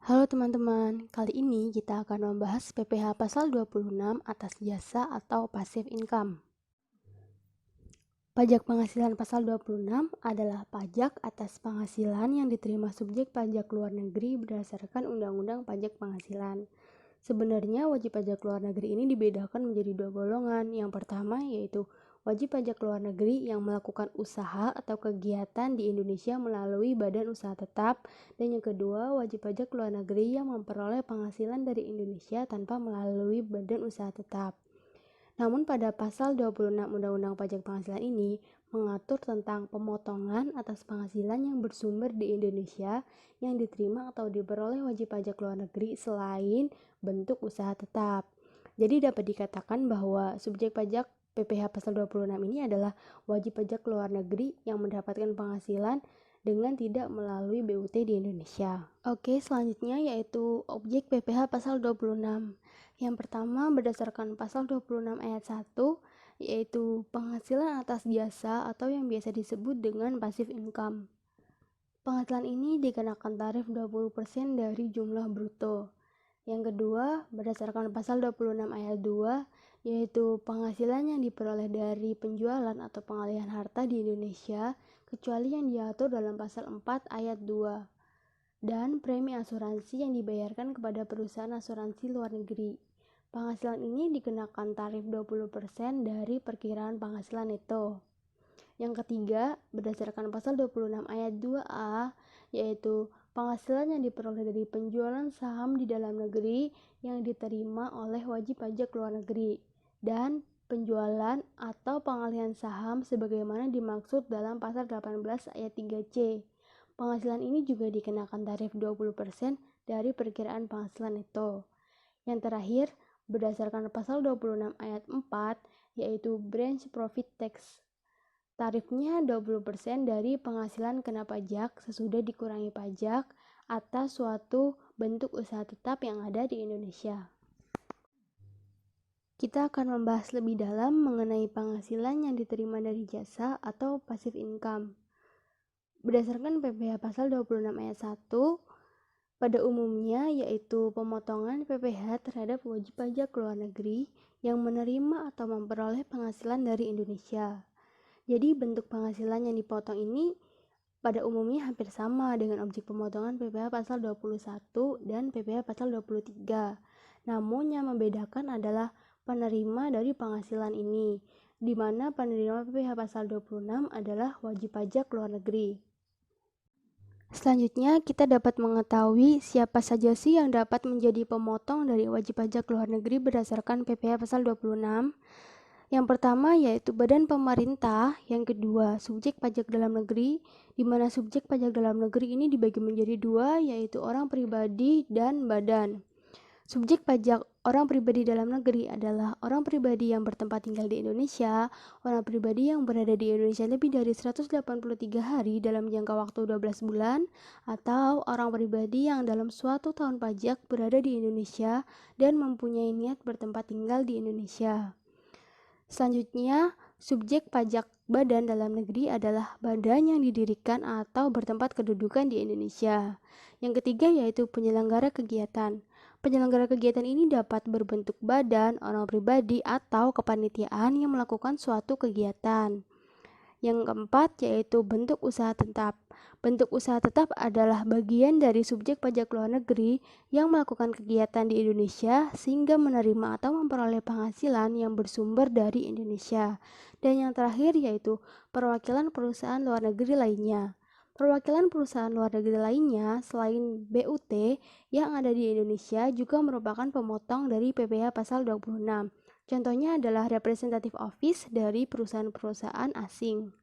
Halo teman-teman, kali ini kita akan membahas PPh pasal 26 atas jasa atau passive income. Pajak penghasilan pasal 26 adalah pajak atas penghasilan yang diterima subjek pajak luar negeri berdasarkan Undang-Undang Pajak Penghasilan. Sebenarnya wajib pajak luar negeri ini dibedakan menjadi dua golongan. Yang pertama yaitu wajib pajak luar negeri yang melakukan usaha atau kegiatan di Indonesia melalui badan usaha tetap, dan yang kedua wajib pajak luar negeri yang memperoleh penghasilan dari Indonesia tanpa melalui badan usaha tetap. Namun pada pasal 26 Undang-Undang Pajak Penghasilan ini mengatur tentang pemotongan atas penghasilan yang bersumber di Indonesia yang diterima atau diperoleh wajib pajak luar negeri selain bentuk usaha tetap. Jadi dapat dikatakan bahwa subjek pajak PPh pasal 26 ini adalah wajib pajak luar negeri yang mendapatkan penghasilan dengan tidak melalui BUT di Indonesia. Oke, selanjutnya yaitu objek PPh pasal 26. Yang pertama berdasarkan pasal 26 ayat 1, yaitu penghasilan atas jasa atau yang biasa disebut dengan passive income. Penghasilan ini dikenakan tarif 20% dari jumlah bruto. Yang kedua, berdasarkan pasal 26 ayat 2, yaitu penghasilan yang diperoleh dari penjualan atau pengalihan harta di Indonesia, kecuali yang diatur dalam pasal 4 ayat 2, dan premi asuransi yang dibayarkan kepada perusahaan asuransi luar negeri. Penghasilan ini dikenakan tarif 20% dari perkiraan penghasilan neto. Yang ketiga, berdasarkan pasal 26 ayat 2A, yaitu penghasilan yang diperoleh dari penjualan saham di dalam negeri yang diterima oleh wajib pajak luar negeri, dan penjualan atau pengalihan saham sebagaimana dimaksud dalam pasal 18 ayat 3C. Penghasilan ini juga dikenakan tarif 20% dari perkiraan penghasilan neto. Yang terakhir, berdasarkan pasal 26 ayat 4, yaitu branch profit tax. Tarifnya 20% dari penghasilan kena pajak sesudah dikurangi pajak atas suatu bentuk usaha tetap yang ada di Indonesia. Kita akan membahas lebih dalam mengenai penghasilan yang diterima dari jasa atau passive income. Berdasarkan PPh pasal 26 ayat 1, pada umumnya yaitu pemotongan PPh terhadap wajib pajak luar negeri yang menerima atau memperoleh penghasilan dari Indonesia. Jadi bentuk penghasilan yang dipotong ini pada umumnya hampir sama dengan objek pemotongan PPh pasal 21 dan PPh pasal 23. Namun yang membedakan adalah penerima dari penghasilan ini, di mana penerima PPh pasal 26 adalah wajib pajak luar negeri. Selanjutnya, kita dapat mengetahui siapa saja sih yang dapat menjadi pemotong dari wajib pajak luar negeri berdasarkan PPh pasal 26. Yang pertama yaitu badan pemerintah, yang kedua subjek pajak dalam negeri, di mana subjek pajak dalam negeri ini dibagi menjadi dua, yaitu orang pribadi dan badan. Subjek pajak orang pribadi dalam negeri adalah orang pribadi yang bertempat tinggal di Indonesia, orang pribadi yang berada di Indonesia lebih dari 183 hari dalam jangka waktu 12 bulan, atau orang pribadi yang dalam suatu tahun pajak berada di Indonesia dan mempunyai niat bertempat tinggal di Indonesia. Selanjutnya, subjek pajak badan dalam negeri adalah badan yang didirikan atau bertempat kedudukan di Indonesia. Yang ketiga yaitu penyelenggara kegiatan. Penyelenggara kegiatan ini dapat berbentuk badan, orang pribadi, atau kepanitiaan yang melakukan suatu kegiatan. Yang keempat yaitu bentuk usaha tetap. Bentuk usaha tetap adalah bagian dari subjek pajak luar negeri yang melakukan kegiatan di Indonesia sehingga menerima atau memperoleh penghasilan yang bersumber dari Indonesia. Dan yang terakhir yaitu perwakilan perusahaan luar negeri lainnya. Perwakilan perusahaan luar negeri lainnya selain BUT yang ada di Indonesia juga merupakan pemotong dari PPh pasal 26. Contohnya adalah representative office dari perusahaan-perusahaan asing.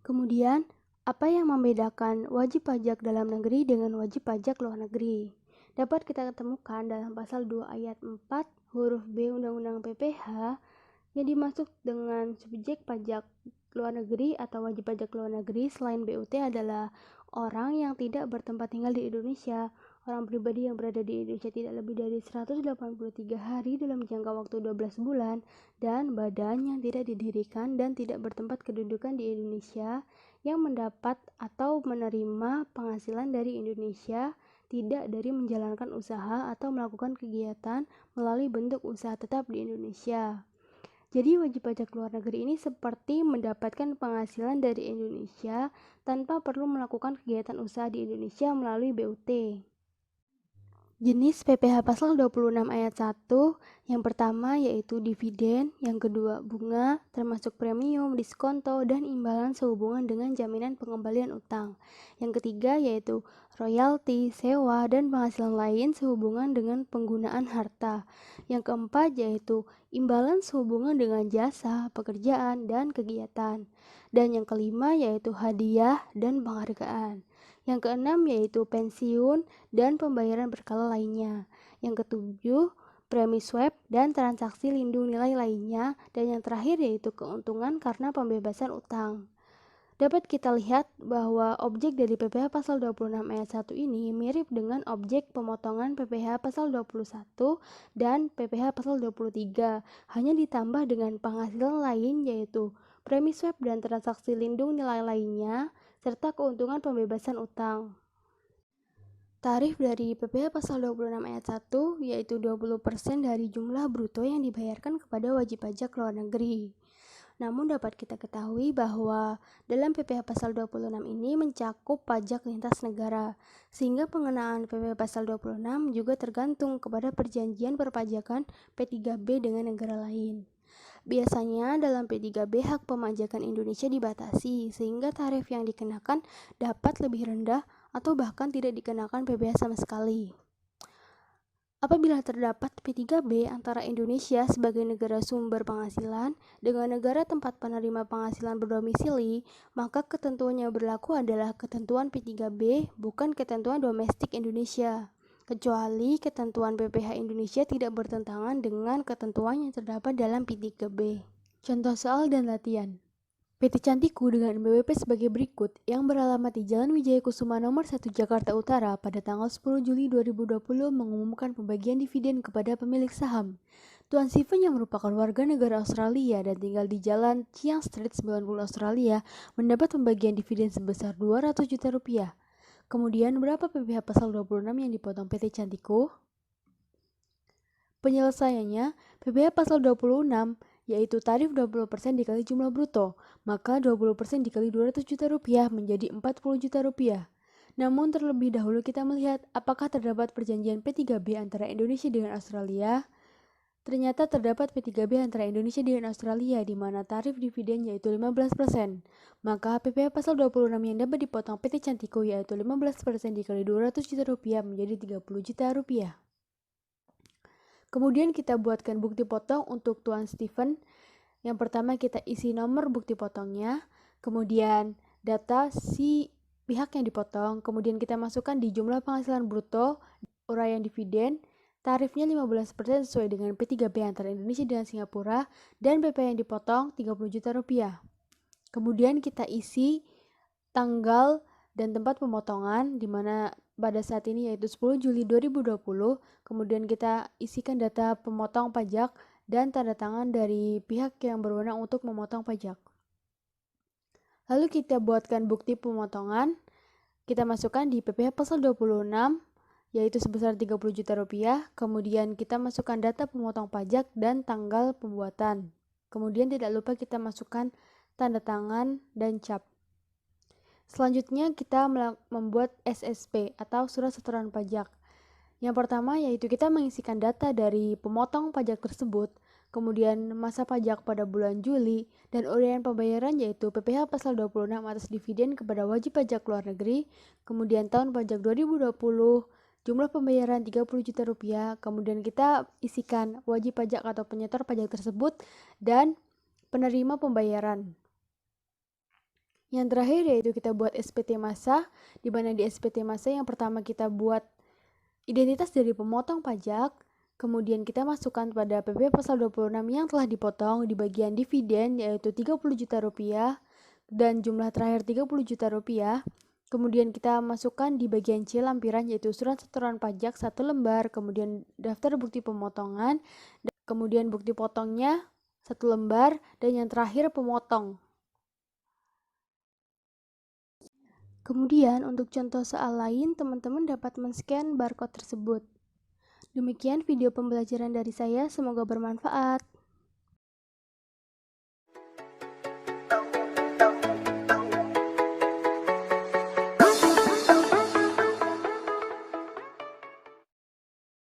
Kemudian, apa yang membedakan wajib pajak dalam negeri dengan wajib pajak luar negeri? Dapat kita ketemukan dalam pasal 2 ayat 4 huruf B Undang-Undang PPh yang dimaksud dengan subjek pajak luar negeri atau wajib pajak luar negeri selain BUT adalah orang yang tidak bertempat tinggal di Indonesia, orang pribadi yang berada di Indonesia tidak lebih dari 183 hari dalam jangka waktu 12 bulan, dan badan yang tidak didirikan dan tidak bertempat kedudukan di Indonesia yang mendapat atau menerima penghasilan dari Indonesia tidak dari menjalankan usaha atau melakukan kegiatan melalui bentuk usaha tetap di Indonesia. Jadi wajib pajak luar negeri ini seperti mendapatkan penghasilan dari Indonesia tanpa perlu melakukan kegiatan usaha di Indonesia melalui BUT. Jenis PPh pasal 26 ayat 1, yang pertama yaitu dividen, yang kedua bunga, termasuk premium, diskonto, dan imbalan sehubungan dengan jaminan pengembalian utang. Yang ketiga yaitu royalti, sewa, dan penghasilan lain sehubungan dengan penggunaan harta. Yang keempat yaitu imbalan sehubungan dengan jasa, pekerjaan, dan kegiatan. Dan yang kelima yaitu hadiah dan penghargaan. Yang keenam yaitu pensiun dan pembayaran berkala lainnya. Yang ketujuh, premi swab dan transaksi lindung nilai lainnya. Dan yang terakhir yaitu keuntungan karena pembebasan utang. Dapat kita lihat bahwa objek dari PPh pasal 26 ayat 1 ini mirip dengan objek pemotongan PPh pasal 21 dan PPh pasal 23, hanya ditambah dengan penghasilan lain yaitu premi swab dan transaksi lindung nilai lainnya, serta keuntungan pembebasan utang. Tarif dari PPh pasal 26 ayat 1 yaitu 20% dari jumlah bruto yang dibayarkan kepada wajib pajak luar negeri. Namun dapat kita ketahui bahwa dalam PPh pasal 26 ini mencakup pajak lintas negara, sehingga pengenaan PPh pasal 26 juga tergantung kepada perjanjian perpajakan P3B dengan negara lain. Biasanya dalam P3B hak pemajakan Indonesia dibatasi sehingga tarif yang dikenakan dapat lebih rendah atau bahkan tidak dikenakan PPh sama sekali. Apabila terdapat P3B antara Indonesia sebagai negara sumber penghasilan dengan negara tempat penerima penghasilan berdomisili, maka ketentuan yang berlaku adalah ketentuan P3B, bukan ketentuan domestik Indonesia. Kecuali ketentuan PPh Indonesia tidak bertentangan dengan ketentuan yang terdapat dalam P3B. Contoh soal dan latihan. PT Cantiku dengan BWP sebagai berikut yang beralamat di Jalan Wijaya Kusuma nomor 1 Jakarta Utara pada tanggal 10 Juli 2020 mengumumkan pembagian dividen kepada pemilik saham. Tuan Steven yang merupakan warga negara Australia dan tinggal di Jalan Chiang Street 90 Australia mendapat pembagian dividen sebesar 200 juta rupiah. Kemudian berapa PPh pasal 26 yang dipotong PT Cantiku? Penyelesaiannya, PPh pasal 26 yaitu tarif 20% dikali jumlah bruto, maka 20% dikali 200 juta rupiah menjadi 40 juta rupiah. Namun terlebih dahulu kita melihat apakah terdapat perjanjian P3B antara Indonesia dengan Australia. Ternyata terdapat P3B antara Indonesia dengan Australia di mana tarif dividen yaitu 15%. Maka PPh pasal 26 yang dapat dipotong PT Cantiku yaitu 15% dikali 200 juta rupiah menjadi 30 juta rupiah. Kemudian kita buatkan bukti potong untuk Tuan Steven. Yang pertama kita isi nomor bukti potongnya, kemudian data si pihak yang dipotong, kemudian kita masukkan di jumlah penghasilan bruto, uraian dividen, tarifnya 15% sesuai dengan P3B antara Indonesia dan Singapura, dan PP yang dipotong 30 juta rupiah. Kemudian kita isi tanggal dan tempat pemotongan di mana pada saat ini yaitu 10 Juli 2020, kemudian kita isikan data pemotong pajak dan tanda tangan dari pihak yang berwenang untuk memotong pajak. Lalu kita buatkan bukti pemotongan, kita masukkan di PPh pasal 26 yaitu sebesar 30 juta rupiah, kemudian kita masukkan data pemotong pajak dan tanggal pembuatan. Kemudian tidak lupa kita masukkan tanda tangan dan cap. Selanjutnya kita membuat SSP atau surat setoran pajak. Yang pertama yaitu kita mengisikan data dari pemotong pajak tersebut, kemudian masa pajak pada bulan Juli, dan uraian pembayaran yaitu PPh pasal 26 atas dividen kepada wajib pajak luar negeri, kemudian tahun pajak 2020, jumlah pembayaran 30 juta rupiah, kemudian kita isikan wajib pajak atau penyetor pajak tersebut, dan penerima pembayaran. Yang terakhir yaitu kita buat SPT masa, di mana di SPT masa yang pertama kita buat identitas dari pemotong pajak, kemudian kita masukkan pada PPh pasal 26 yang telah dipotong di bagian dividen yaitu 30 juta rupiah dan jumlah terakhir 30 juta rupiah. Kemudian kita masukkan di bagian C lampiran yaitu surat setoran pajak 1 lembar, kemudian daftar bukti pemotongan, kemudian bukti potongnya 1 lembar, dan yang terakhir pemotong. Kemudian, untuk contoh soal lain, teman-teman dapat men-scan barcode tersebut. Demikian video pembelajaran dari saya, semoga bermanfaat.